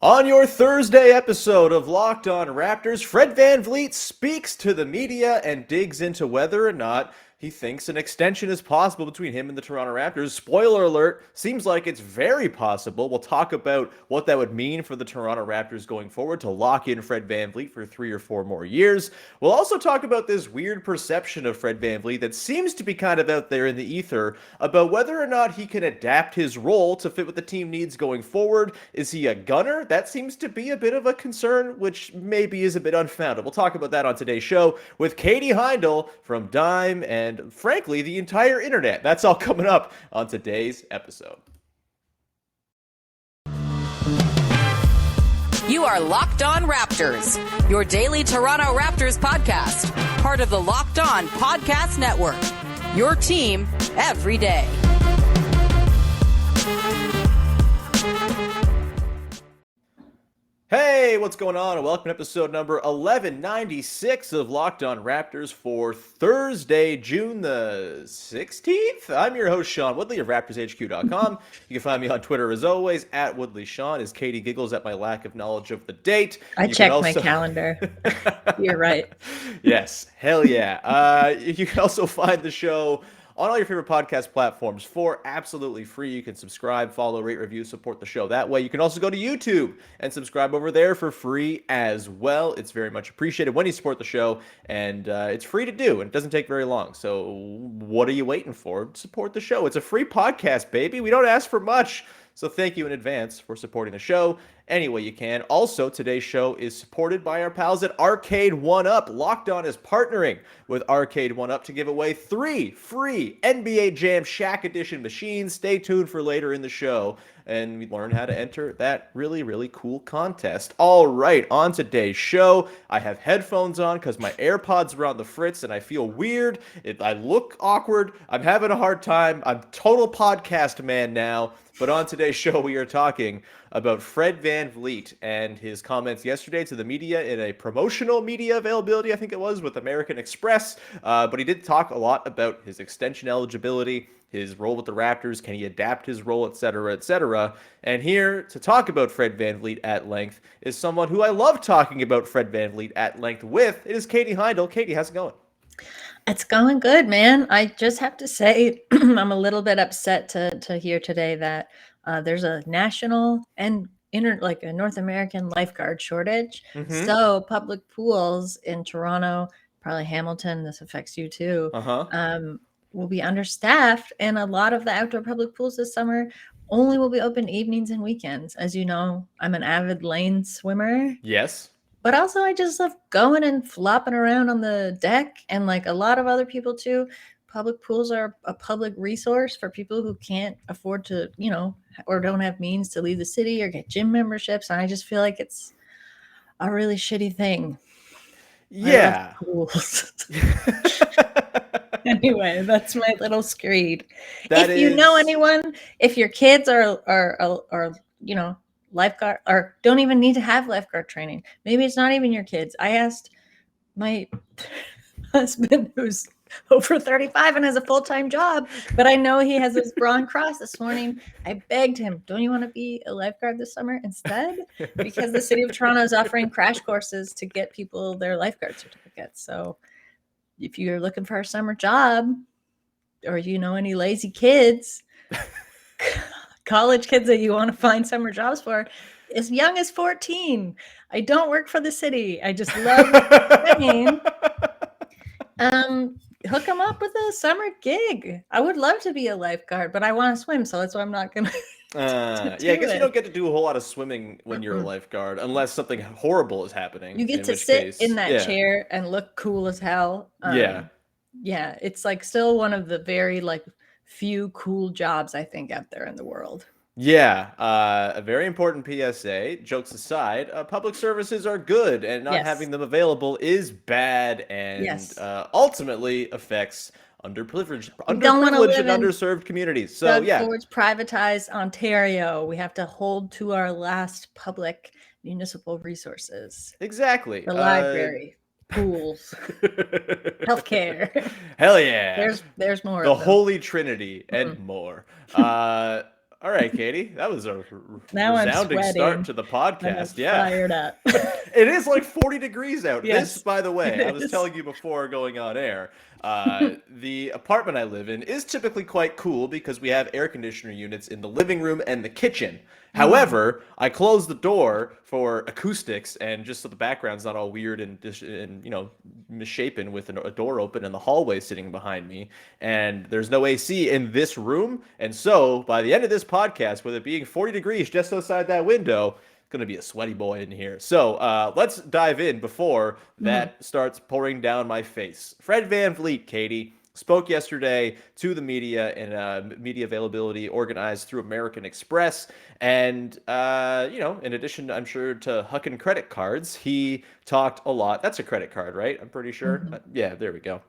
On your Thursday episode of Locked On Raptors, Fred VanVleet speaks to the media and digs into whether or not he thinks an extension is possible between him and the Toronto Raptors. Spoiler alert, seems like it's very possible. We'll talk about what that would mean for the Toronto Raptors going forward to lock in Fred VanVleet for 3 or 4 more years. We'll also talk about this weird perception of Fred VanVleet that seems to be kind of out there in the ether about whether or not he can adapt his role to fit what the team needs going forward. Is he a gunner? That seems to be a bit of a concern, which maybe is a bit unfounded. We'll talk about that on today's show with Katie Heindl from Dime and frankly, the entire internet. That's all coming up on today's episode. You are Locked On Raptors, your daily Toronto Raptors podcast, part of the Locked On Podcast Network, your team every day. Hey, what's going on? Welcome to episode number 1196 of Locked On Raptors for Thursday, June the 16th. I'm your host, Sean Woodley of RaptorsHQ.com. You can find me on Twitter, as always, at WoodleySean, as Katie giggles at my lack of knowledge of the date. I checked my calendar. You're right. Yes, hell yeah. You can also find the show on all your favorite podcast platforms for absolutely free. You can subscribe, follow, rate, review, support the show that way. You can also go to YouTube and subscribe over there for free as well. It's very much appreciated when you support the show, and it's free to do, and it doesn't take very long. So what are you waiting for? Support the show. It's a free podcast, baby. We don't ask for much. So thank you in advance for supporting the show any way you can. Also, today's show is supported by our pals at Arcade1Up. Locked On is partnering with Arcade1Up to give away 3 free NBA Jam Shaq Edition machines. Stay tuned for later in the show, and we learn how to enter that really, really cool contest. All right, on today's show, I have headphones on because my AirPods were on the fritz, and I feel weird. I look awkward. I'm having a hard time. I'm total podcast man now. But on today's show, we are talking about Fred VanVleet and his comments yesterday to the media in a promotional media availability, I think it was, with American Express. But he did talk a lot about his extension eligibility, his role with the Raptors, can he adapt his role, etc., etc. And here to talk about Fred VanVleet at length is someone who I love talking about Fred VanVleet at length with. It is Katie Heindl. Katie, how's it going? It's going good, man. I just have to say I'm a little bit upset to hear today that there's a national and a North American lifeguard shortage. Mm-hmm. So public pools in Toronto, probably Hamilton, this affects you too, will be understaffed. And a lot of the outdoor public pools this summer only will be open evenings and weekends. As you know, I'm an avid lane swimmer. Yes. But also, I just love going and flopping around on the deck, and like a lot of other people too. Public pools are a public resource for people who can't afford to, or don't have means to leave the city or get gym memberships. And I just feel like it's a really shitty thing. Yeah. Pools. Anyway, that's my little screed. If you know anyone, if your kids are lifeguard or don't even need to have lifeguard training. Maybe it's not even your kids. I asked my husband, who's over 35 and has a full-time job, but I know he has his Braun Cross this morning. I begged him, don't you want to be a lifeguard this summer instead? Because the city of Toronto is offering crash courses to get people their lifeguard certificates. So if you're looking for a summer job, or any lazy kids, college kids that you want to find summer jobs for, as young as 14. I don't work for the city. I just love swimming. Hook them up with a summer gig. I would love to be a lifeguard, but I want to swim, so that's why I'm not going to. I guess you don't get to do a whole lot of swimming when you're a lifeguard, unless something horrible is happening. You get to sit in that chair and look cool as hell. Yeah, it's like still one of the very few cool jobs I think out there in the world. Yeah, a very important PSA. Jokes aside, public services are good, and not having them available is bad, and ultimately affects underprivileged and underserved communities. So Ford's privatized Ontario. We have to hold to our last public municipal resources. Exactly. The library. Pools, healthcare. Hell yeah. There's more. The Holy Trinity and more. All right, Katie, that was a Now I'm resounding start sweating. to the I'm podcast. Yeah. fired up. It is like 40 degrees out. Yes, This, by the way, I it was is. telling you before going on air, the apartment I live in is typically quite cool because we have air conditioner units in the living room and the kitchen. However, I closed the door for acoustics and just so the background's not all weird and misshapen with a door open and the hallway sitting behind me. And there's no AC in this room. And so by the end of this podcast, with it being 40 degrees just outside that window, going to be a sweaty boy in here. So let's dive in before that starts pouring down my face. Fred VanVleet, Katie, spoke yesterday to the media in a media availability organized through American Express. And, in addition, I'm sure, to hucking credit cards, he talked a lot. That's a credit card, right? I'm pretty sure. Yeah, there we go.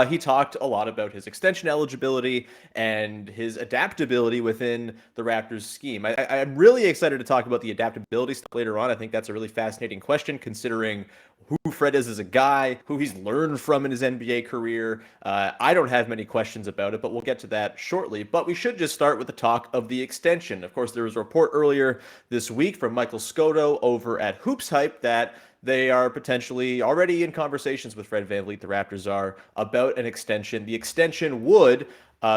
He talked a lot about his extension eligibility and his adaptability within the Raptors scheme. I'm really excited to talk about the adaptability stuff later on. I think that's a really fascinating question considering who Fred is as a guy, who he's learned from in his NBA career. I don't have many questions about it, but we'll get to that shortly. But we should just start with the talk of the extension. Of course, there was a report earlier this week from Michael Scotto over at Hoops Hype that they are potentially already in conversations with Fred VanVleet, the Raptors are, about an extension. The extension would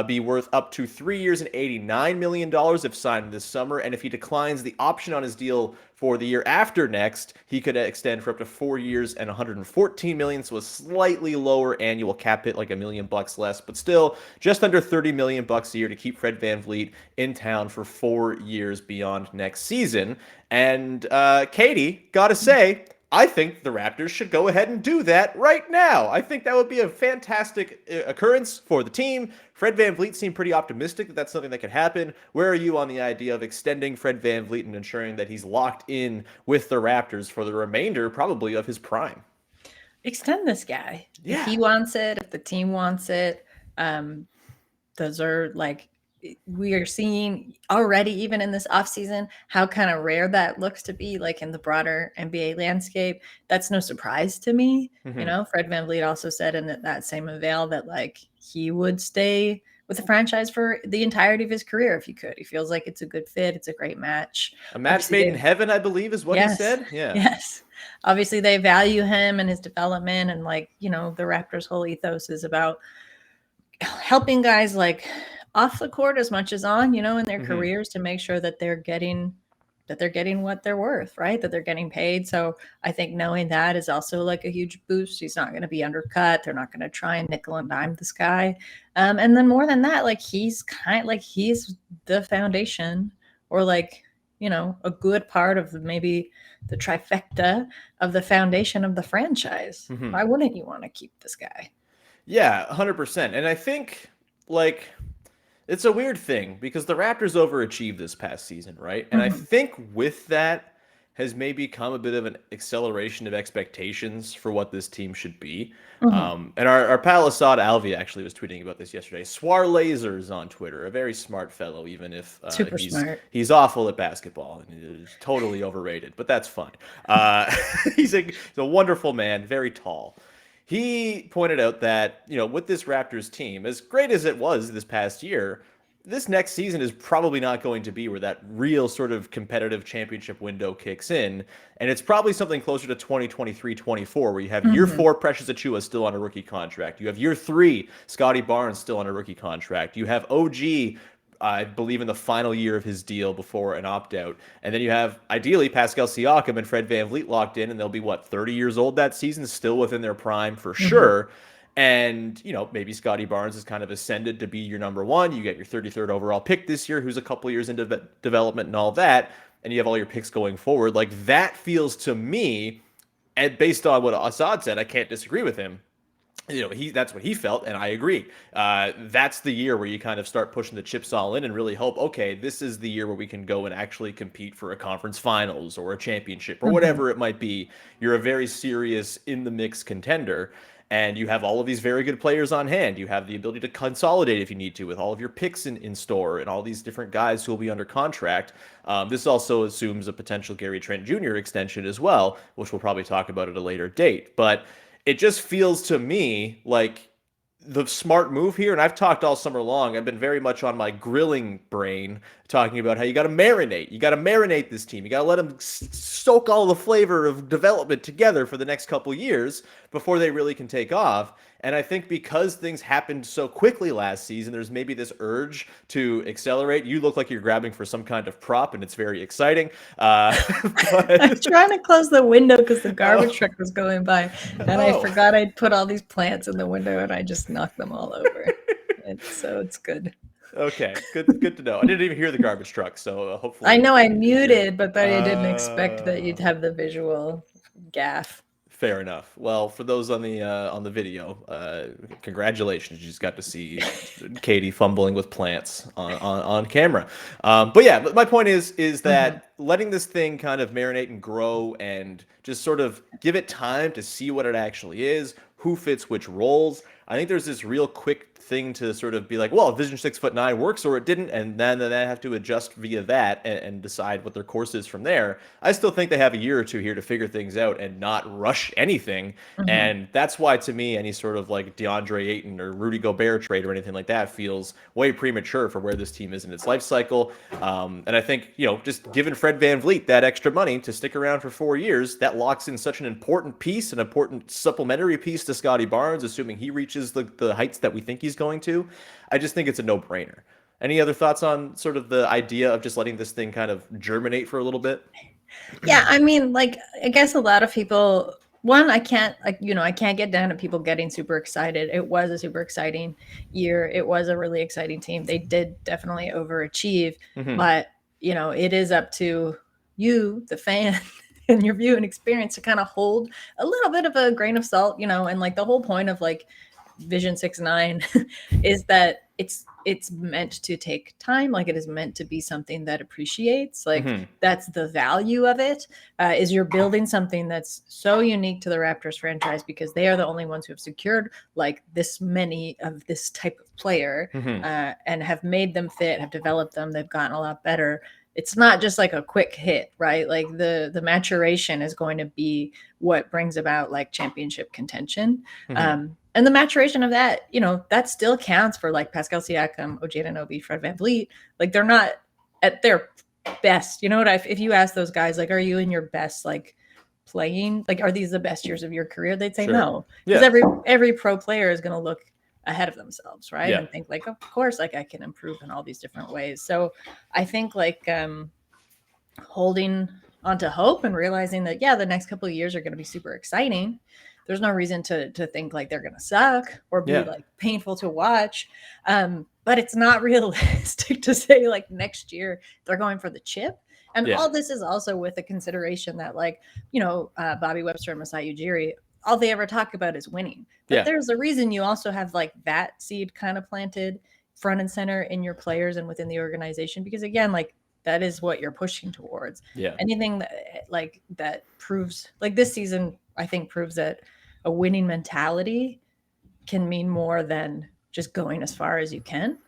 be worth up to 3 years and $89 million if signed this summer. And if he declines the option on his deal for the year after next, he could extend for up to 4 years and $114 million. So a slightly lower annual cap hit, like $1 million less, but still just under $30 million a year to keep Fred VanVleet in town for 4 years beyond next season. And Katie, gotta say, I think the Raptors should go ahead and do that right now. I think that would be a fantastic occurrence for the team. Fred VanVleet seemed pretty optimistic that that's something that could happen. Where are you on the idea of extending Fred VanVleet and ensuring that he's locked in with the Raptors for the remainder, probably, of his prime? Extend this guy. Yeah. If he wants it, if the team wants it, those are like, we are seeing already, even in this offseason, how kind of rare that looks to be, like in the broader NBA landscape. That's no surprise to me. Fred VanVleet also said in that same avail that like he would stay with the franchise for the entirety of his career if he could. He feels like it's a good fit. It's a great match. A match made in heaven, I believe, is what he said. Yeah. Yes. Obviously, they value him and his development. And like, the Raptors' whole ethos is about helping guys like off the court as much as on, in their careers to make sure that they're getting what they're worth, right? That they're getting paid. So I think knowing that is also like a huge boost. He's not going to be undercut. They're not going to try and nickel and dime this guy. And then more than that, like he's the foundation or like, a good part of maybe the trifecta of the foundation of the franchise. Why wouldn't you want to keep this guy? Yeah, 100%. And I think like it's a weird thing because the Raptors overachieved this past season, right? And I think with that has maybe come a bit of an acceleration of expectations for what this team should be. And our pal Assad Alvi actually was tweeting about this yesterday. Swar Lasers on Twitter, a very smart fellow, even if smart. He's awful at basketball and is totally overrated, but that's fine. He's a wonderful man, very tall. He pointed out that, with this Raptors team, as great as it was this past year, this next season is probably not going to be where that real sort of competitive championship window kicks in. And it's probably something closer to 2023-24, where you have year 4 Precious Achiuwa still on a rookie contract. You have year 3 Scotty Barnes still on a rookie contract. You have OG, I believe, in the final year of his deal before an opt-out. And then you have, ideally, Pascal Siakam and Fred VanVleet locked in, and they'll be, 30 years old that season, still within their prime for sure. And, maybe Scotty Barnes has kind of ascended to be your number 1. You get your 33rd overall pick this year, who's a couple years into development and all that, and you have all your picks going forward. Like, that feels to me, and based on what Assad said, I can't disagree with him. That's what he felt, and I agree. That's the year where you kind of start pushing the chips all in and really hope, okay, this is the year where we can go and actually compete for a conference finals or a championship or whatever it might be. You're a very serious in-the-mix contender, and you have all of these very good players on hand. You have the ability to consolidate if you need to with all of your picks in store and all these different guys who will be under contract. This also assumes a potential Gary Trent Jr. extension as well, which we'll probably talk about at a later date. But it just feels to me like the smart move here, and I've talked all summer long, I've been very much on my grilling brain talking about how you got to marinate. You got to marinate this team. You got to let them soak all the flavor of development together for the next couple years before they really can take off. And I think because things happened so quickly last season, there's maybe this urge to accelerate. You look like you're grabbing for some kind of prop, and it's very exciting. I was trying to close the window because the garbage truck was going by, and I forgot I'd put all these plants in the window, and I just knocked them all over. So it's good. Okay, good to know. I didn't even hear the garbage truck, so hopefully. I know I muted, but I didn't expect that you'd have the visual gaff. Fair enough. Well, for those on the video, congratulations! You just got to see Katie fumbling with plants on camera. But yeah, my point is that letting this thing kind of marinate and grow, and just sort of give it time to see what it actually is, who fits which roles. I think there's this real quick thing to sort of be like, well, Vision 6'9" works or it didn't, and then they have to adjust via that and decide what their course is from there. I still think they have a year or two here to figure things out and not rush anything. And that's why, to me, any sort of like DeAndre Ayton or Rudy Gobert trade or anything like that feels way premature for where this team is in its life cycle. And I think, just giving Fred VanVleet that extra money to stick around for 4 years, that locks in such an important piece, an important supplementary piece to Scottie Barnes, assuming he reaches the heights that we think he's going to. I just think it's a no-brainer. Any other thoughts on sort of the idea of just letting this thing kind of germinate for a little bit? Yeah, I mean, like, I guess a lot of people, I can't get down to people getting super excited. It was a super exciting year. It was a really exciting team. They did definitely overachieve, but it is up to you, the fan, and your view and experience to kind of hold a little bit of a grain of salt, and like the whole point of like Vision 6'9" is that it's meant to take time. Like, it is meant to be something that appreciates. Like, that's the value of it, is you're building something that's so unique to the Raptors franchise because they are the only ones who have secured like this many of this type of player, and have made them fit, have developed them. They've gotten a lot better. It's not just like a quick hit, right? Like the maturation is going to be what brings about like championship contention. And the maturation of that, that still counts for like Pascal Siakam, OG Anunoby, Fred VanVleet. Like, they're not at their best. If you ask those guys, like, are you in your best, like, playing? Like, are these the best years of your career? They'd say no. Because every pro player is going to look ahead of themselves, right? And think like, of course, like, I can improve in all these different ways. So I think like holding onto hope and realizing that, the next couple of years are going to be super exciting. There's no reason to think like they're going to suck or be like painful to watch. But it's not realistic to say like next year they're going for the chip. And all this is also with the consideration that like, Bobby Webster and Masai Ujiri, all they ever talk about is winning. But there's a reason you also have like that seed kind of planted front and center in your players and within the organization, because again, like, that is what you're pushing towards. Anything that proves, like, this season, I think proves that a winning mentality can mean more than just going as far as you can.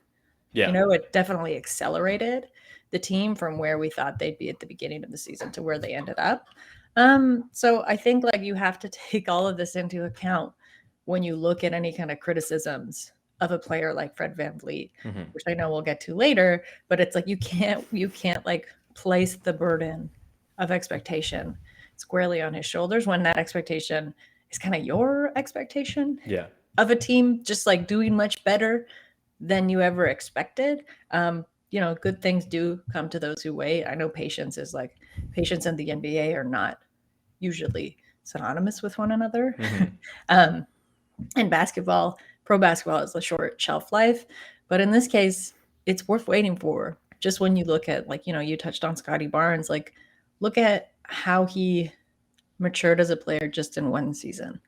It definitely accelerated the team from where we thought they'd be at the beginning of the season to where they ended up. So I think like you have to take all of this into account when you look at any kind of criticisms of a player like Fred VanVleet, which I know we'll get to later, but it's like you can't like place the burden of expectation squarely on his shoulders when that expectation is kind of your expectation of a team just like doing much better than you ever expected. Good things do come to those who wait. I know patience and the NBA are not usually synonymous with one another. And pro basketball is a short shelf life, but in this case, it's worth waiting for. Just when you look at like, you touched on Scottie Barnes, like, look at how he matured as a player just in one season.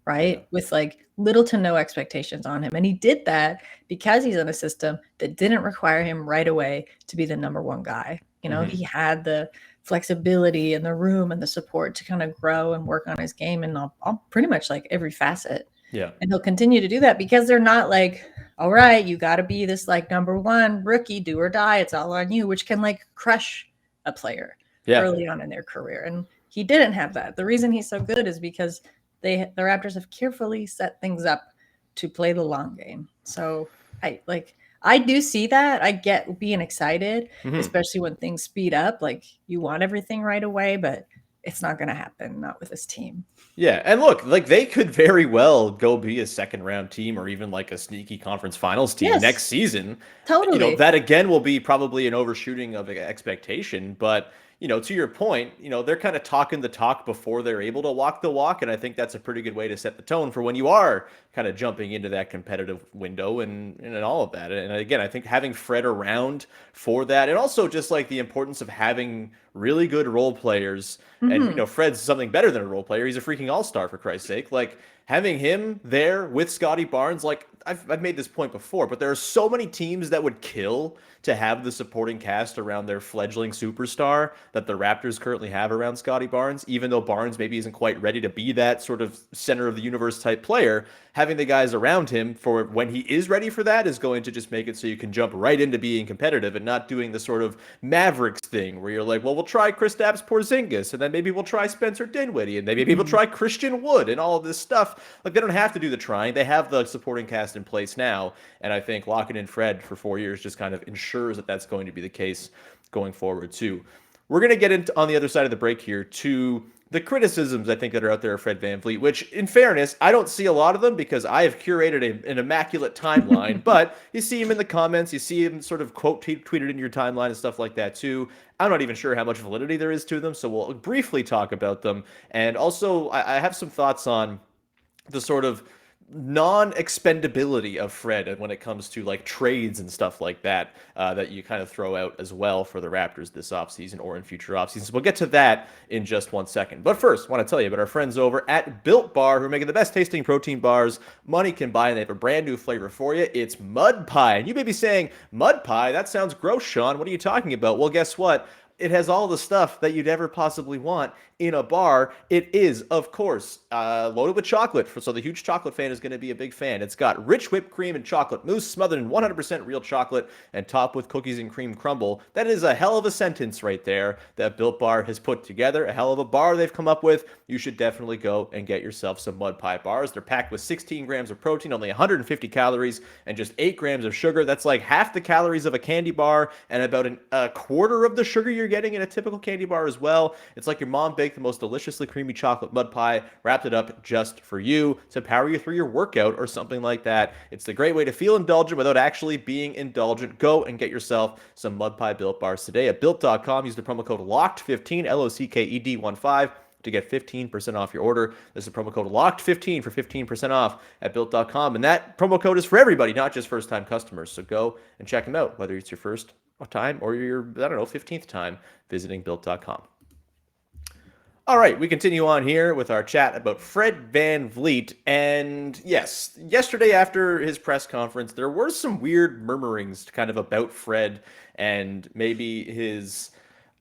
Right. With like little to no expectations on him. And he did that because he's in a system that didn't require him right away to be the number one guy. He had the flexibility and the room and the support to kind of grow and work on his game in all pretty much like every facet. And he'll continue to do that because they're not like, all right, you got to be this like number one rookie, do or die. It's all on you, which can like crush a player early on in their career. And he didn't have that. The reason he's so good is because the Raptors have carefully set things up to play the long game. So I do see that. I get being excited, especially when things speed up. Like you want everything right away, but it's not going to happen. Not with this team. Yeah, and look, like they could very well go be a second round team or even like a sneaky conference finals team next season. Totally. That again will be probably an overshooting of expectation, but to your point, they're kind of talking the talk before they're able to walk the walk, and I think that's a pretty good way to set the tone for when you are kind of jumping into that competitive window and all of that. And again, I think having Fred around for that, and also just like the importance of having really good role players. And Fred's something better than a role player. He's a freaking all-star, for Christ's sake. Like having him there with Scotty Barnes, like I've made this point before, but there are so many teams that would kill to have the supporting cast around their fledgling superstar that the Raptors currently have around Scotty Barnes, even though Barnes maybe isn't quite ready to be that sort of center of the universe type player. Having the guys around him for when he is ready for that is going to just make it so you can jump right into being competitive and not doing the sort of Mavericks thing where you're like, well, we'll try Kristaps Porzingis, and then maybe we'll try Spencer Dinwiddie, and maybe we'll try Christian Wood and all of this stuff. Like they don't have to do the trying. They have the supporting cast in place now, and I think locking in Fred for 4 years just kind of ensures that that's going to be the case going forward too. We're going to get into on the other side of the break here to the criticisms I think that are out there of Fred VanVleet, which in fairness, I don't see a lot of them because I have curated an immaculate timeline, but you see him in the comments, you see him sort of quote tweeted in your timeline and stuff like that too. I'm not even sure how much validity there is to them, so we'll briefly talk about them. And also, I have some thoughts on the sort of non-expendability of Fred when it comes to like trades and stuff like that that you kind of throw out as well for the Raptors this offseason or in future offseasons. We'll get to that in just 1 second. But first, I want to tell you about our friends over at Built Bar who are making the best tasting protein bars money can buy, and they have a brand new flavor for you. It's mud pie. And you may be saying, mud pie? That sounds gross, Sean. What are you talking about? Well, guess what? It has all the stuff that you'd ever possibly want in a bar. It is, of course, loaded with chocolate. So the huge chocolate fan is going to be a big fan. It's got rich whipped cream and chocolate mousse smothered in 100% real chocolate and topped with cookies and cream crumble. That is a hell of a sentence right there that Built Bar has put together. A hell of a bar they've come up with. You should definitely go and get yourself some mud pie bars. They're packed with 16 grams of protein, only 150 calories, and just 8 grams of sugar. That's like half the calories of a candy bar and about a quarter of the sugar you're getting in a typical candy bar as well. It's like your mom baked the most deliciously creamy chocolate mud pie, wrapped it up just for you to power you through your workout or something like that. It's a great way to feel indulgent without actually being indulgent. Go and get yourself some mud pie Built bars today at built.com. Use the promo code LOCKED15, LOCKED15, to get 15% off your order. This is promo code LOCKED15 for 15% off at built.com. And that promo code is for everybody, not just first-time customers. So go and check them out, whether it's your first time or your, 15th time visiting built.com. All right, we continue on here with our chat about Fred VanVleet. And yes, yesterday after his press conference, there were some weird murmurings kind of about Fred and maybe his,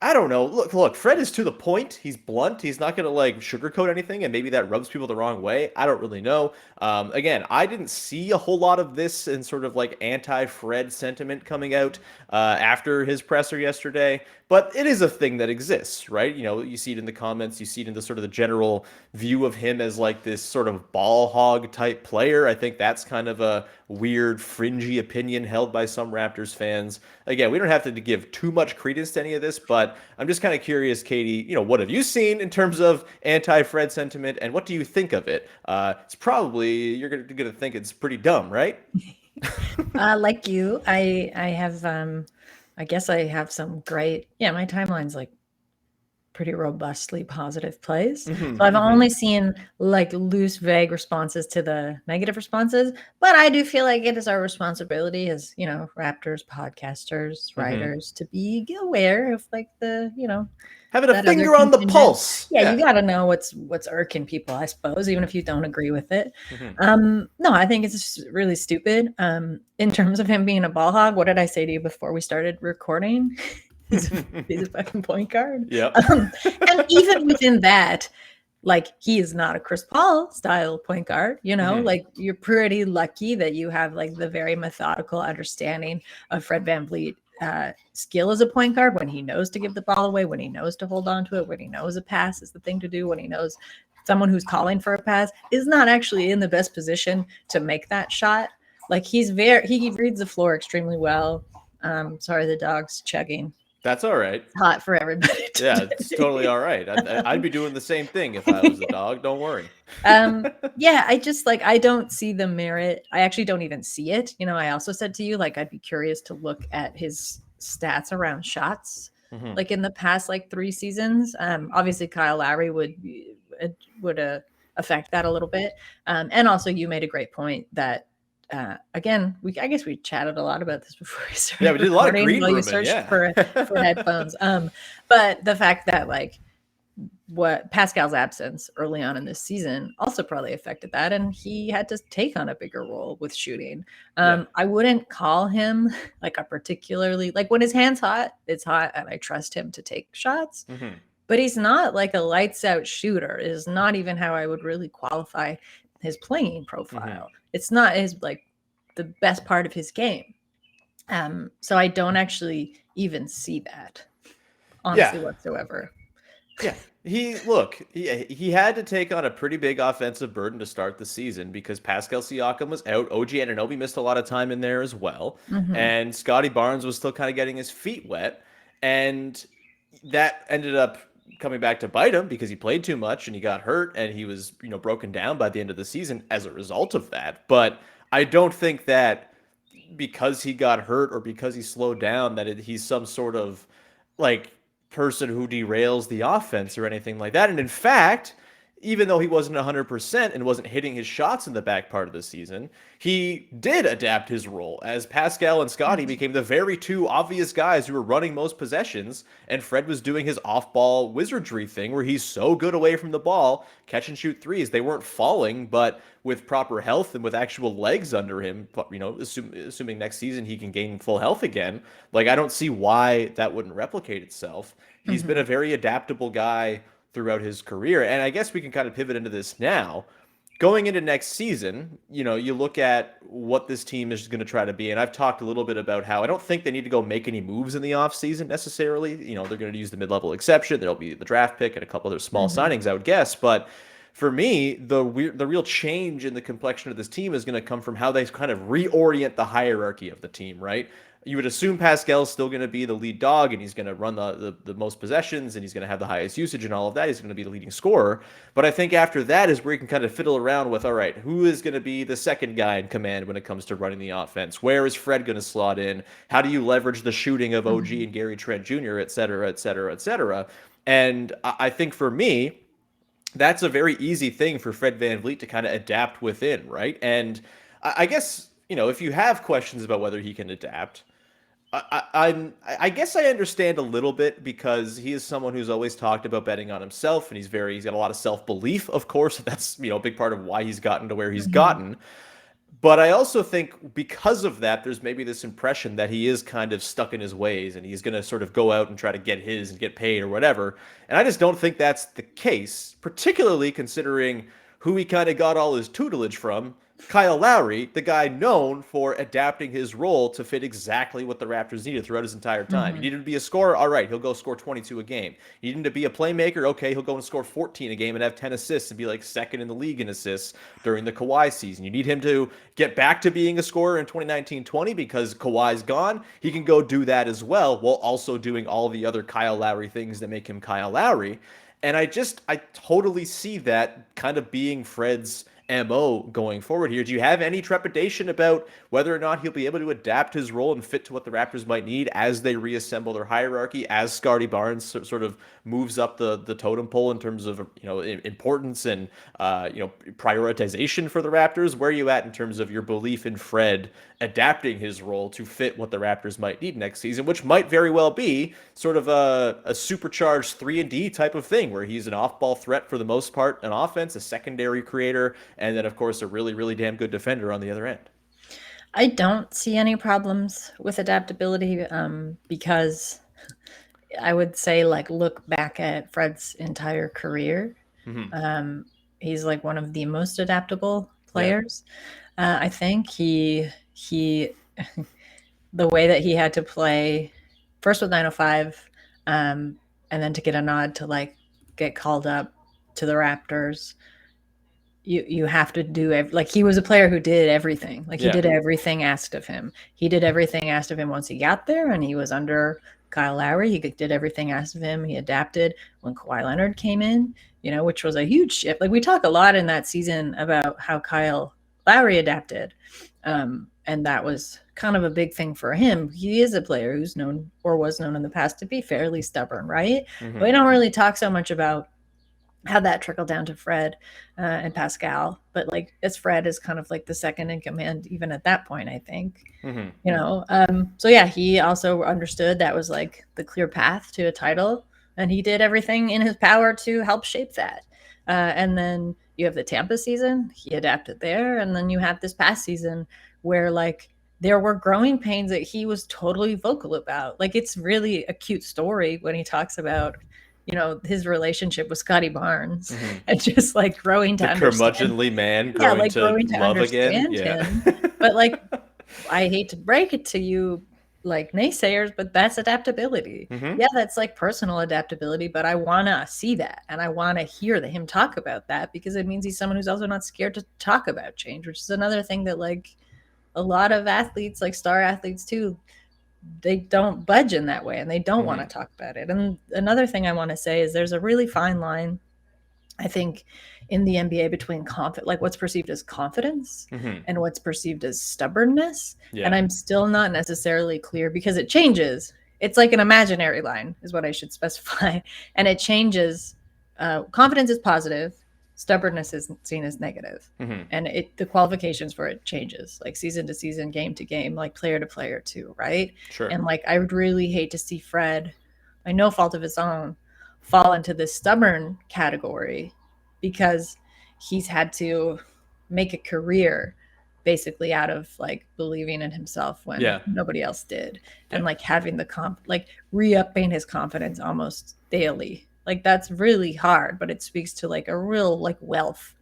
I don't know. Look, Fred is to the point. He's blunt. He's not going to like sugarcoat anything, and maybe that rubs people the wrong way. I don't really know. Again, I didn't see a whole lot of this and sort of like anti-Fred sentiment coming out after his presser yesterday, but it is a thing that exists, right? You see it in the comments. You see it in the sort of the general view of him as like this sort of ball hog type player. I think that's kind of a weird, fringy opinion held by some Raptors fans. Again, we don't have to give too much credence to any of this, but I'm just kind of curious, Katie, what have you seen in terms of anti-Fred sentiment, and what do you think of it? It's probably, you're going to think it's pretty dumb, right? Like you, I have, I guess I have some great, my timeline's like pretty robustly positive plays. So I've only seen like loose, vague responses to the negative responses, but I do feel like it is our responsibility as, Raptors, podcasters, writers to be aware of like the, having a finger on the pulse. Yeah, you got to know what's irking people, I suppose, even if you don't agree with it. No, I think it's just really stupid. In terms of him being a ball hog, what did I say to you before we started recording? He's a fucking point guard. Yeah. And even within that, like he is not a Chris Paul style point guard, like you're pretty lucky that you have like the very methodical understanding of Fred VanVleet skill as a point guard, when he knows to give the ball away, when he knows to hold on to it, when he knows a pass is the thing to do, when he knows someone who's calling for a pass is not actually in the best position to make that shot. Like he reads the floor extremely well. Sorry, the dog's chugging. That's all right. It's hot for everybody. Yeah, it's totally all right. I'd be doing the same thing if I was the dog. Don't worry. Yeah, I just like I don't see the merit. I actually don't even see it. I also said to you like I'd be curious to look at his stats around shots. Mhm. Like in the past like 3 seasons. Obviously Kyle Lowry would affect that a little bit. And also you made a great point that again, I guess we chatted a lot about this before we started. Yeah, we did a lot of green while you rooming, searched yeah. for headphones. But the fact that like what Pascal's absence early on in this season also probably affected that, and he had to take on a bigger role with shooting. I wouldn't call him like a particularly like when his hand's hot, it's hot, and I trust him to take shots. Mhm. But he's not like a lights out shooter. It is not even how I would really qualify his playing profile. It's not his like the best part of his game. So I don't actually even see that honestly whatsoever. Yeah. He had to take on a pretty big offensive burden to start the season because Pascal Siakam was out. OG Anunoby missed a lot of time in there as well. And Scotty Barnes was still kind of getting his feet wet. And that ended up coming back to bite him because he played too much and he got hurt and he was, broken down by the end of the season as a result of that. But I don't think that because he got hurt or because he slowed down that he's some sort of like person who derails the offense or anything like that. And in fact, even though he wasn't 100% and wasn't hitting his shots in the back part of the season, he did adapt his role as Pascal and Scotty became the very two obvious guys who were running most possessions, and Fred was doing his off-ball wizardry thing where he's so good away from the ball, catch and shoot threes. They weren't falling, but with proper health and with actual legs under him, assuming next season he can gain full health again, like I don't see why that wouldn't replicate itself. He's been a very adaptable guy throughout his career. And I guess we can kind of pivot into this now. Going into next season, you look at what this team is going to try to be. And I've talked a little bit about how I don't think they need to go make any moves in the offseason necessarily. They're going to use the mid-level exception. There'll be the draft pick and a couple other small signings, I would guess. But for me, the real change in the complexion of this team is going to come from how they kind of reorient the hierarchy of the team, right? You would assume Pascal's still going to be the lead dog and he's going to run the most possessions and he's going to have the highest usage and all of that. He's going to be the leading scorer. But I think after that is where you can kind of fiddle around with, all right, who is going to be the second guy in command when it comes to running the offense? Where is Fred going to slot in? How do you leverage the shooting of OG and Gary Trent Jr., et cetera, et cetera, et cetera? And I think for me, that's a very easy thing for Fred VanVleet to kind of adapt within, right? And I guess, if you have questions about whether he can adapt, I guess I understand a little bit because he is someone who's always talked about betting on himself, and he's got a lot of self-belief, of course. That's, a big part of why he's gotten to where he's gotten. But I also think because of that, there's maybe this impression that he is kind of stuck in his ways and he's going to sort of go out and try to get his and get paid or whatever. And I just don't think that's the case, particularly considering who he kind of got all his tutelage from. Kyle Lowry, the guy known for adapting his role to fit exactly what the Raptors needed throughout his entire time. He needed to be a scorer, all right, he'll go score 22 a game. He needed to be a playmaker, okay, he'll go and score 14 a game and have 10 assists and be like second in the league in assists during the Kawhi season. You need him to get back to being a scorer in 2019-20 because Kawhi's gone. He can go do that as well while also doing all the other Kyle Lowry things that make him Kyle Lowry. And I totally see that kind of being Fred's MO going forward here. Do you have any trepidation about whether or not he'll be able to adapt his role and fit to what the Raptors might need as they reassemble their hierarchy, as Scotty Barnes sort of moves up the totem pole in terms of importance and prioritization for the Raptors? Where are you at in terms of your belief in Fred adapting his role to fit what the Raptors might need next season, which might very well be sort of a supercharged 3-and-D type of thing where he's an off-ball threat for the most part, an offense, a secondary creator, and then, of course, a really, really damn good defender on the other end? I don't see any problems with adaptability because I would say, like, look back at Fred's entire career. He's like one of the most adaptable players. I think he the way that he had to play first with 905 and then to get a nod to like get called up to the Raptors, you have to do like he was a player who did everything. Like he did everything asked of him. He did everything asked of him once he got there, and he was under Kyle Lowry. He did everything asked of him. He adapted when Kawhi Leonard came in, which was a huge shift. Like we talk a lot in that season about how Kyle Lowry adapted. And that was kind of a big thing for him. He is a player who's known or was known in the past to be fairly stubborn, right? But we don't really talk so much about how that trickled down to Fred and Pascal. But like, as Fred is kind of like the second in command, even at that point, I think, so yeah, he also understood that was like the clear path to a title, and he did everything in his power to help shape that. And then you have the Tampa season, he adapted there. And then you have this past season where like there were growing pains that he was totally vocal about. Like it's really a cute story when he talks about, his relationship with Scotty Barnes and just like growing to understand. Curmudgeonly man growing to love again. Him. But like, I hate to break it to you, like naysayers, but that's adaptability. Yeah, that's like personal adaptability, but I want to see that, and I want to hear him talk about that, because it means he's someone who's also not scared to talk about change, which is another thing that like a lot of athletes, like star athletes too, they don't budge in that way, and they don't want to talk about it. And another thing I want to say is there's a really fine line, I think, in the NBA between like what's perceived as confidence and what's perceived as stubbornness. And I'm still not necessarily clear, because it changes. It's like an imaginary line is what I should specify. And it changes. Confidence is positive. Stubbornness is seen as negative. And the qualifications for it changes, like season to season, game to game, like player to player too, right? Sure. And like I would really hate to see Fred, by no fault of his own, fall into this stubborn category, because he's had to make a career basically out of like believing in himself when nobody else did, and like having the like re-upping his confidence almost daily. Like that's really hard, but it speaks to like a real like wealth,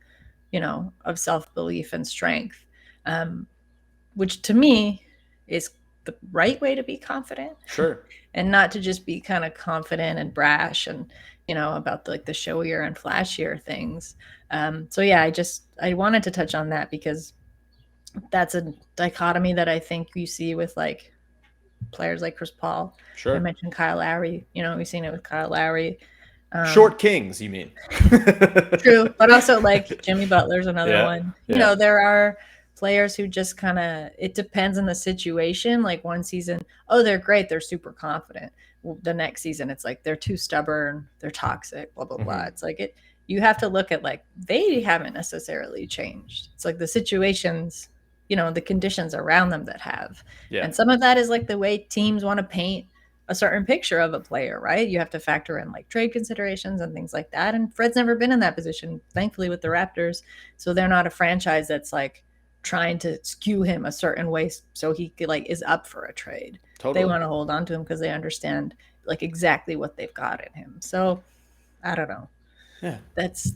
of self-belief and strength, which to me is the right way to be confident. Sure. And not to just be kind of confident and brash and, about like the showier and flashier things. So yeah, I wanted to touch on that, because that's a dichotomy that I think you see with like players like Chris Paul. Sure. I mentioned Kyle Lowry, we've seen it with Kyle Lowry. Short kings, you mean? True. But also like Jimmy Butler's another one. There are players who just kind of, it depends on the situation. Like one season, they're great, they're super confident. The next season, it's like they're too stubborn, they're toxic, blah blah blah. It's like you have to look at like they haven't necessarily changed. It's like the situations, the conditions around them that have. And some of that is like the way teams want to paint a certain picture of a player, right? You have to factor in like trade considerations and things like that. And Fred's never been in that position, thankfully, with the Raptors. So they're not a franchise that's like trying to skew him a certain way so he like is up for a trade. Totally. They want to hold on to him because they understand like exactly what they've got in him. So I don't know. Yeah. That's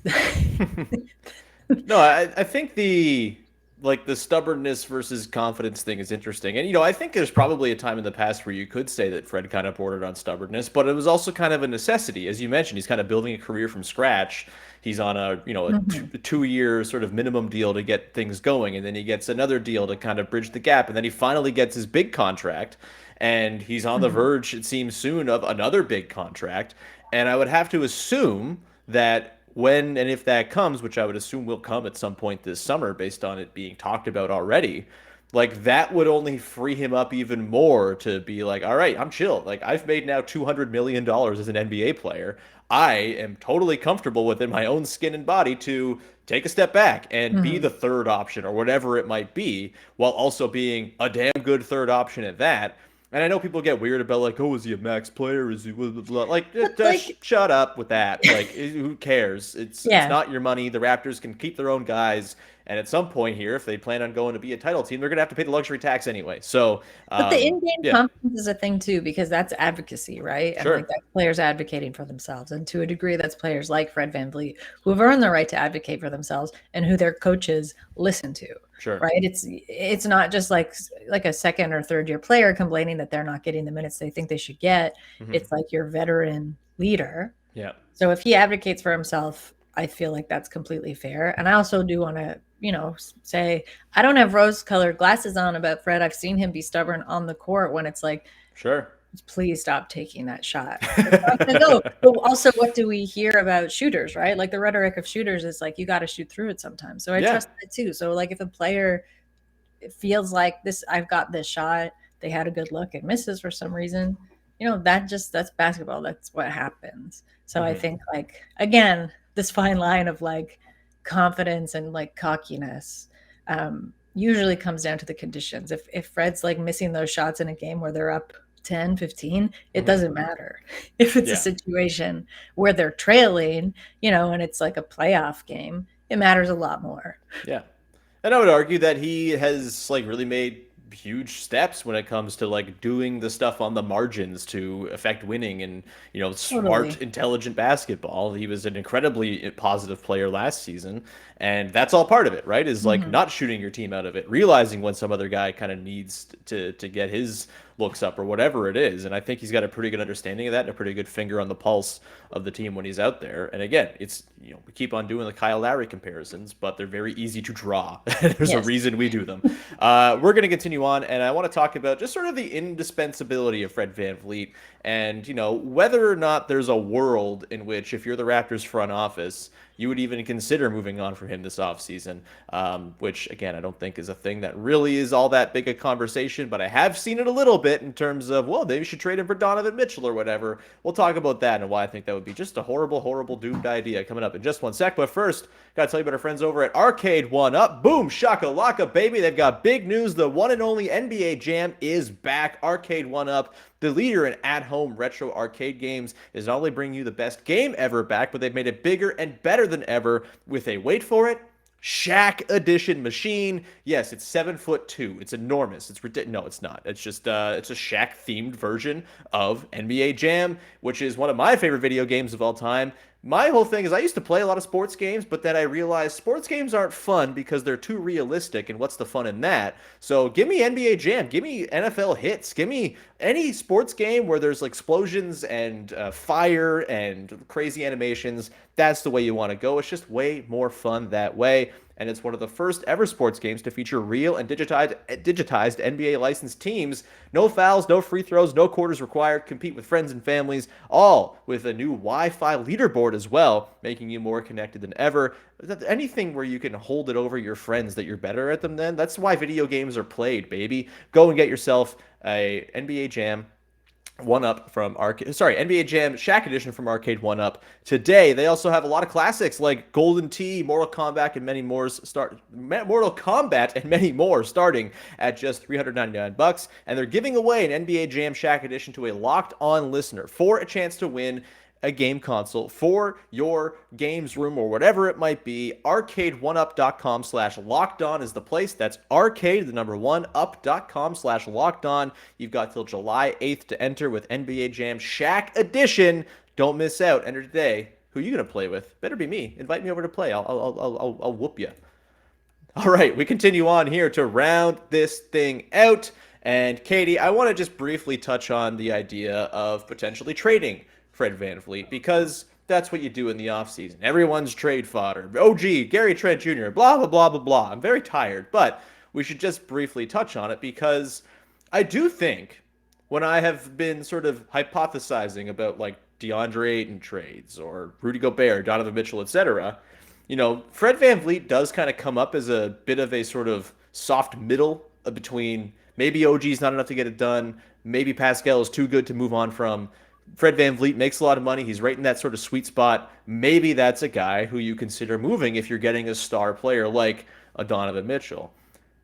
no, I think the stubbornness versus confidence thing is interesting. And, I think there's probably a time in the past where you could say that Fred kind of bordered on stubbornness, but it was also kind of a necessity. As you mentioned, he's kind of building a career from scratch. He's on a 2-year sort of minimum deal to get things going. And then he gets another deal to kind of bridge the gap. And then he finally gets his big contract, and he's on the verge, it seems soon, of another big contract. And I would have to assume that when and if that comes, which I would assume will come at some point this summer based on it being talked about already, like that would only free him up even more to be like, all right, I'm chill. Like I've made now $200 million as an NBA player. I am totally comfortable within my own skin and body to take a step back and be the third option or whatever it might be, while also being a damn good third option at that. And I know people get weird about like, is he a max player? Is he like, shut up with that? Like, who cares? It's not your money. The Raptors can keep their own guys. And at some point here, if they plan on going to be a title team, they're going to have to pay the luxury tax anyway. So, but the in-game confidence is a thing too, because that's advocacy, right? Sure. And like that's players advocating for themselves, and to a degree, that's players like Fred VanVleet who have earned the right to advocate for themselves and who their coaches listen to. Sure. Right. It's not just like a second or third year player complaining that they're not getting the minutes they think they should get. It's like your veteran leader. Yeah. So if he advocates for himself, I feel like that's completely fair. And I also do want to, say I don't have rose-colored glasses on about Fred. I've seen him be stubborn on the court when it's like, Sure. please stop taking that shot. It's not gonna go. But also, what do we hear about shooters, right? Like the rhetoric of shooters is like, you got to shoot through it sometimes. So I Yeah. trust that too. So like if a player feels like this, I've got this shot, they had a good look and misses for some reason, that's basketball. That's what happens. So I think like, again, this fine line of like confidence and like cockiness usually comes down to the conditions. If Fred's like missing those shots in a game where they're up 10, 15, it doesn't matter. If it's a situation where they're trailing, and it's like a playoff game, it matters a lot more. Yeah. And I would argue that he has like really made huge steps when it comes to like doing the stuff on the margins to affect winning and, smart, Totally. intelligent basketball. He was an incredibly positive player last season. And that's all part of it, right? Is like not shooting your team out of it, realizing when some other guy kind of needs to get his looks up or whatever it is. And I think he's got a pretty good understanding of that and a pretty good finger on the pulse of the team when he's out there. And again, it's, we keep on doing the Kyle Lowry comparisons, but they're very easy to draw. There's a reason we do them. We're going to continue on, and I want to talk about just sort of the indispensability of Fred VanVleet and, whether or not there's a world in which if you're the Raptors front office, you would even consider moving on from him this offseason, which, again, I don't think is a thing that really is all that big a conversation, but I have seen it a little bit in terms of, well, maybe you should trade him for Donovan Mitchell or whatever. We'll talk about that and why I think that would be just a horrible, horrible, doomed idea coming up in just one sec. But first, got to tell you about our friends over at Arcade 1-Up. Boom, shakalaka, baby. They've got big news. The one and only NBA Jam is back. Arcade 1-Up, the leader in at-home retro arcade games, is not only bringing you the best game ever back, but they've made it bigger and better than ever with a, wait for it, Shaq Edition machine. Yes, it's 7'2". It's enormous. It's ridiculous. No, it's not. It's just it's a Shaq themed version of NBA Jam, which is one of my favorite video games of all time. My whole thing is I used to play a lot of sports games, but then I realized sports games aren't fun because they're too realistic, and what's the fun in that? So give me NBA Jam, give me NFL hits, give me any sports game where there's explosions and fire and crazy animations. That's the way you want to go. It's just way more fun that way. And it's one of the first ever sports games to feature real and digitized NBA licensed teams. No fouls, no free throws, no quarters required. Compete with friends and families, all with a new Wi-Fi leaderboard as well, making you more connected than ever. Anything where you can hold it over your friends that you're better at them than, that's why video games are played, baby. Go and get yourself a NBA Jam 1-Up from NBA Jam Shaq Edition from Arcade 1-Up today. They also have a lot of classics like Golden Tee, Mortal Kombat, and many more starting at just $399, and they're giving away an NBA Jam Shaq Edition to a Locked On listener for a chance to win a game console for your games room or whatever it might be. Arcade1up.com/lockedon is the place. That's arcade, the number 1up.com/lockedon. You've got till July 8th to enter with NBA Jam Shaq Edition. Don't miss out. Enter today. Who are you going to play with? Better be me. Invite me over to play. I'll whoop you. All right, we continue on here to round this thing out. And Katie, I want to just briefly touch on the idea of potentially trading Fred VanVleet, because that's what you do in the offseason. Everyone's trade fodder. OG, Gary Trent Jr., blah, blah, blah, blah, blah. I'm very tired, but we should just briefly touch on it because I do think when I have been sort of hypothesizing about like DeAndre Ayton trades or Rudy Gobert, Donovan Mitchell, etc., Fred VanVleet does kind of come up as a bit of a sort of soft middle between maybe OG's not enough to get it done, maybe Pascal is too good to move on from. Fred VanVleet makes a lot of money. He's right in that sort of sweet spot. Maybe that's a guy who you consider moving if you're getting a star player like a Donovan Mitchell.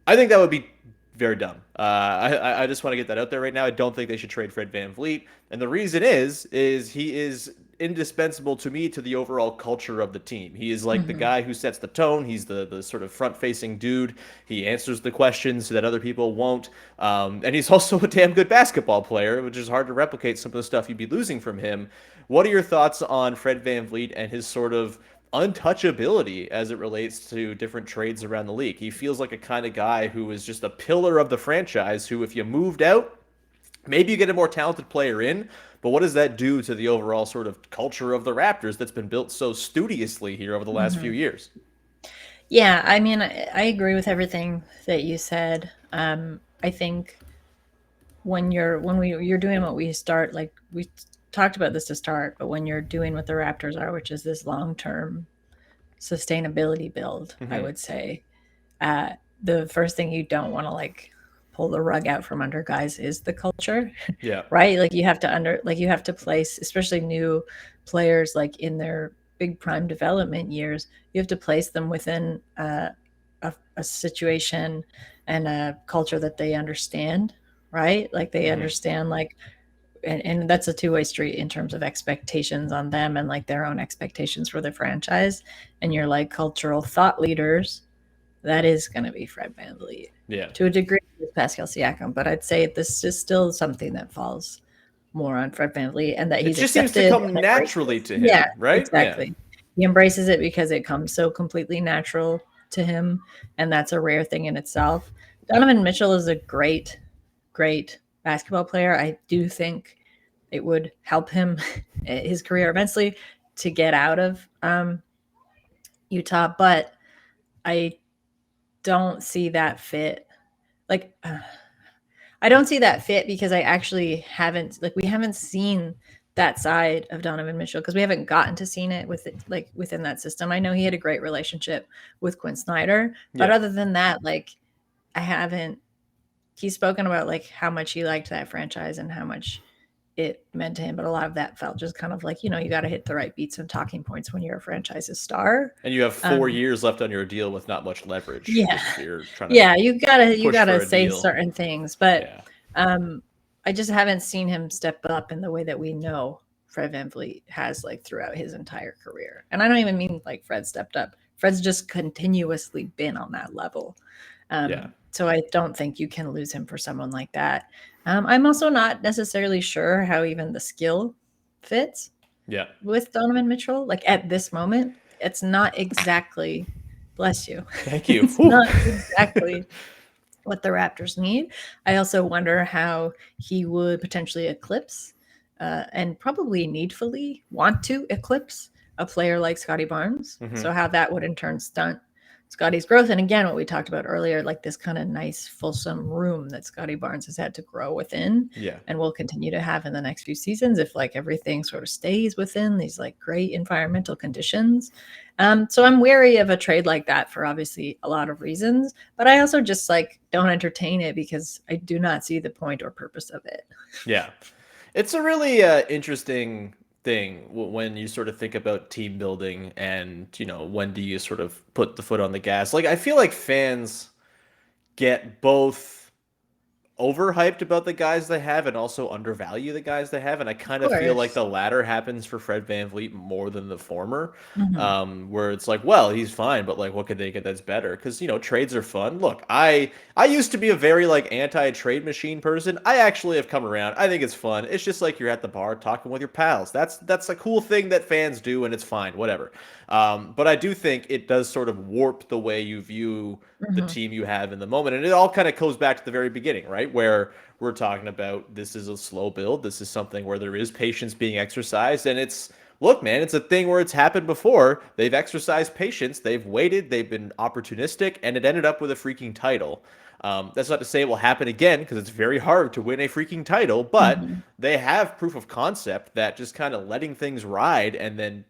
I think that would be very dumb. I just want to get that out there right now. I don't think they should trade Fred VanVleet. And the reason is he is indispensable to me to the overall culture of the team. He is like the guy who sets the tone. He's the sort of front-facing dude. He answers the questions that other people won't. And he's also a damn good basketball player, which is hard to replicate some of the stuff you'd be losing from him. What are your thoughts on Fred VanVleet and his sort of untouchability as it relates to different trades around the league? He feels like a kind of guy who is just a pillar of the franchise who, if you moved out, maybe you get a more talented player in, But what does that do to the overall sort of culture of the Raptors that's been built so studiously here over the last few Mhm. years? Yeah, I mean, I agree with everything that you said. I think you're doing what we start, like we talked about this to start, but when you're doing what the Raptors are, which is this long-term sustainability build, I Hmm. would say, uh, the first thing you don't want to like pull the rug out from under guys is the culture, Yeah. right? Like you have to place, especially new players, like in their big prime development years, you have to place them within a situation and a culture that they understand, right? Like they Hmm. understand, like, and that's a two-way street in terms of expectations on them and like their own expectations for the franchise. And you're like cultural thought leaders, that is going to be Fred VanVleet. Yeah. To a degree, with Pascal Siakam, but I'd say this is still something that falls more on Fred VanVleet, and that It he's just seems to accepted come and naturally embraces. to Yeah, him, right? Yeah. exactly. He embraces it because it comes so completely natural to him, and that's a rare thing in itself. Donovan Mitchell is a great, great basketball player. I do think it would help him his career immensely to get out of Utah, but I don't see that fit. Like, I don't see that fit because I actually haven't, like, we haven't seen that side of Donovan Mitchell because we haven't gotten to seen it with it, like within that system. I know he had a great relationship with Quinn Snyder, but Yeah. other than that, like, I haven't. He's spoken about like how much he liked that franchise and how much it meant to him, but a lot of that felt just kind of like, you got to hit the right beats and talking points when you're a franchise's star. And you have four Um, years left on your deal with not much leverage yeah, if you're trying to yeah, you push for gotta a say deal. certain things, but Yeah. um, I just haven't seen him step up in the way that we know Fred VanVleet has, like, throughout his entire career. And I don't even mean like Fred stepped up. Fred's just continuously been on that level. Yeah. So I don't think you can lose him for someone like that. I'm also not necessarily sure how even the skill fits Yeah. with Donovan Mitchell. Like at this moment, it's not exactly, bless you. Thank you. It's Whew. not exactly what the Raptors need. I also wonder how he would potentially eclipse and probably needfully want to eclipse a player like Scotty Barnes. Hmm. So how that would in turn stunt Scotty's growth. And again, what we talked about earlier, like this kind of nice, fulsome room that Scotty Barnes has had to grow within Yeah. and will continue to have in the next few seasons if like everything sort of stays within these like great environmental conditions. So I'm wary of a trade like that for obviously a lot of reasons, but I also just like don't entertain it because I do not see the point or purpose of it. Yeah. It's a really interesting thing when you sort of think about team building and, when do you sort of put the foot on the gas? Like, I feel like fans get both overhyped about the guys they have and also undervalue the guys they have. And I Of kind of feel like course. the latter happens for Fred VanVleet more than the former, Mhm. where it's like, well, he's fine, but like, what could they get that's better? Because, trades are fun. Look, I used to be a very like anti-trade machine person. I actually have come around. I think it's fun. It's just like you're at the bar talking with your pals. That's a cool thing that fans do, and it's fine, whatever. But I do think it does sort of warp the way you view the Mhm. team you have in the moment. And it all kind of goes back to the very beginning, right? Where we're talking about this is a slow build. This is something where there is patience being exercised. And look, man, it's a thing where it's happened before. They've exercised patience. They've waited. They've been opportunistic. And it ended up with a freaking title. That's not to say it will happen again because it's very hard to win a freaking title, but Mhm. they have proof of concept that just kind of letting things ride and then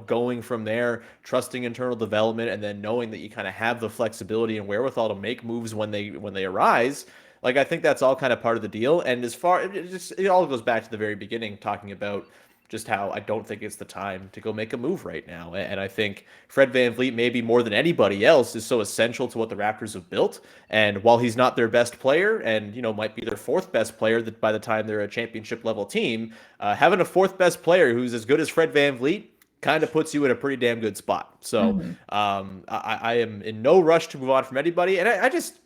going from there, trusting internal development, and then knowing that you kind of have the flexibility and wherewithal to make moves when they arise. Like I think that's all kind of part of the deal. And as far it all goes back to the very beginning, talking about just how I don't think it's the time to go make a move right now. And I think Fred VanVleet, maybe more than anybody else, is so essential to what the Raptors have built. And while he's not their best player and, might be their fourth best player that by the time they're a championship level team, having a fourth best player who's as good as Fred VanVleet kind of puts you in a pretty damn good spot. So Mhm. I am in no rush to move on from anybody. And I just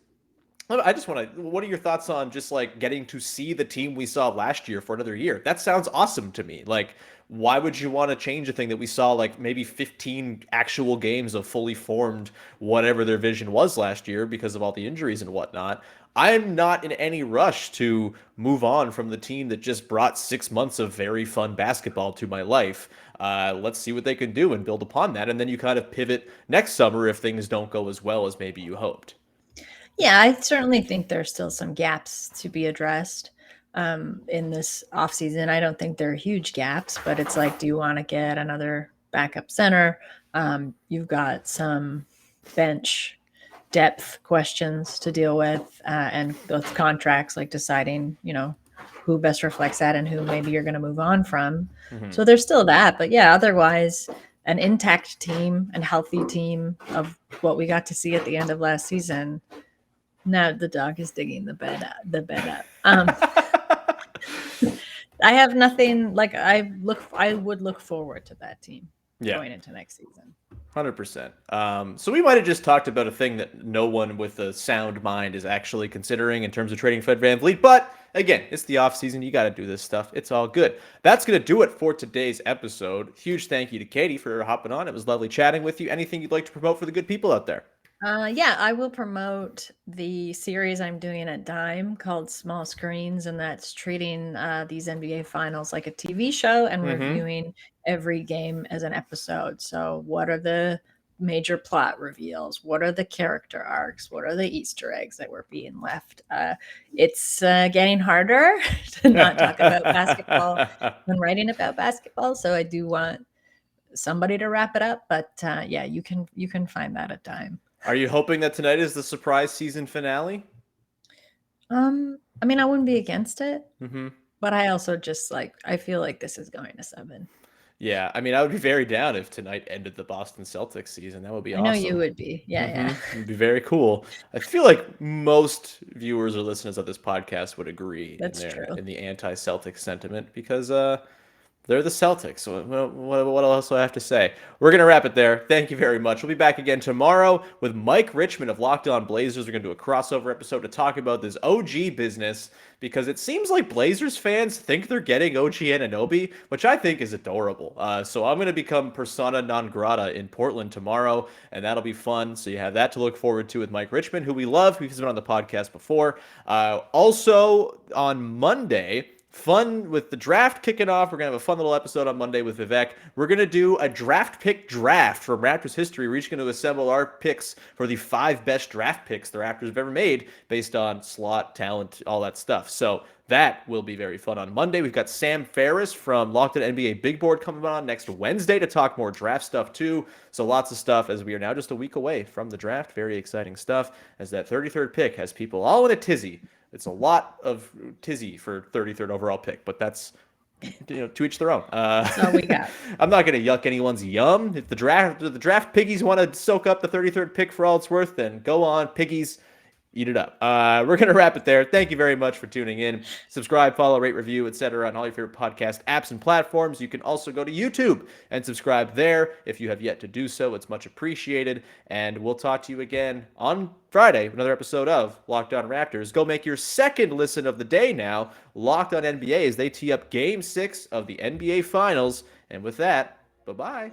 want to. What are your thoughts on just like getting to see the team we saw last year for another year? That sounds awesome to me. Like, why would you want to change a thing that we saw like maybe 15 actual games of fully formed whatever their vision was last year because of all the injuries and whatnot? I'm not in any rush to move on from the team that just brought 6 months of very fun basketball to my life. Let's see what they can do and build upon that. And then you kind of pivot next summer if things don't go as well as maybe you hoped. Yeah, I certainly think there's still some gaps to be addressed in this offseason. I don't think they're huge gaps, but it's like, do you want to get another backup center? You've got some bench depth questions to deal with, and both contracts, like deciding, who best reflects that and who maybe you're going to move on from. So there's still that. But yeah, otherwise, an intact team and healthy team of what we got to see at the end of last season. Now the dog is digging the bed up. I have nothing like I would look forward to that team going into next season. 100%. So we might have just talked about a thing that no one with a sound mind is actually considering in terms of trading Fred VanVleet. But again, it's the offseason. You got to do this stuff. It's all good. That's going to do it for today's episode. Huge thank you to Katie for hopping on. It was lovely chatting with you. Anything you'd like to promote for the good people out there? Yeah, I will promote the series I'm doing at Dime called Small Screens, and that's treating these NBA finals like a TV show and reviewing every game as an episode. So what are the major plot reveals? What are the character arcs? What are the Easter eggs that were being left? It's getting harder to not talk about basketball when writing about basketball. So I do want somebody to wrap it up, but yeah, you can find that at Dime. Are you hoping that tonight is the surprise season finale? I mean, I wouldn't be against it, but I also just I feel like this is going to 7. Yeah, I mean, I would be very down if tonight ended the Boston Celtics season. That would be awesome. I know you would be. Yeah. It'd be very cool. I feel like most viewers or listeners of this podcast would agree in the anti-Celtics sentiment because they're the Celtics. What else do I have to say? We're going to wrap it there. Thank you very much. We'll be back again tomorrow with Mike Richmond of Locked On Blazers. We're going to do a crossover episode to talk about this OG business because it seems like Blazers fans think they're getting OG Anunoby, which I think is adorable. So I'm going to become persona non grata in Portland tomorrow, and that'll be fun. So you have that to look forward to with Mike Richmond, who we love. He's been on the podcast before. Also on Monday, fun with the draft kicking off. We're going to have a fun little episode on Monday with Vivek. We're going to do a draft pick draft from Raptors history. We're each going to assemble our picks for the 5 best draft picks the Raptors have ever made based on slot, talent, all that stuff. So that will be very fun on Monday. We've got Sam Ferris from Locked On NBA Big Board coming on next Wednesday to talk more draft stuff too. So lots of stuff as we are now just a week away from the draft. Very exciting stuff as that 33rd pick has people all in a tizzy. It's a lot of tizzy for 33rd overall pick, but that's to each their own. That's all we got. I'm not going to yuck anyone's yum. If the draft piggies want to soak up the 33rd pick for all it's worth, then go on, piggies. Eat it up. We're going to wrap it there. Thank you very much for tuning in. Subscribe, follow, rate, review, etc. on all your favorite podcast apps and platforms. You can also go to YouTube and subscribe there if you have yet to do so. It's much appreciated. And we'll talk to you again on Friday, another episode of Locked On Raptors. Go make your second listen of the day now, Locked On NBA, as they tee up Game 6 of the NBA Finals. And with that, bye-bye.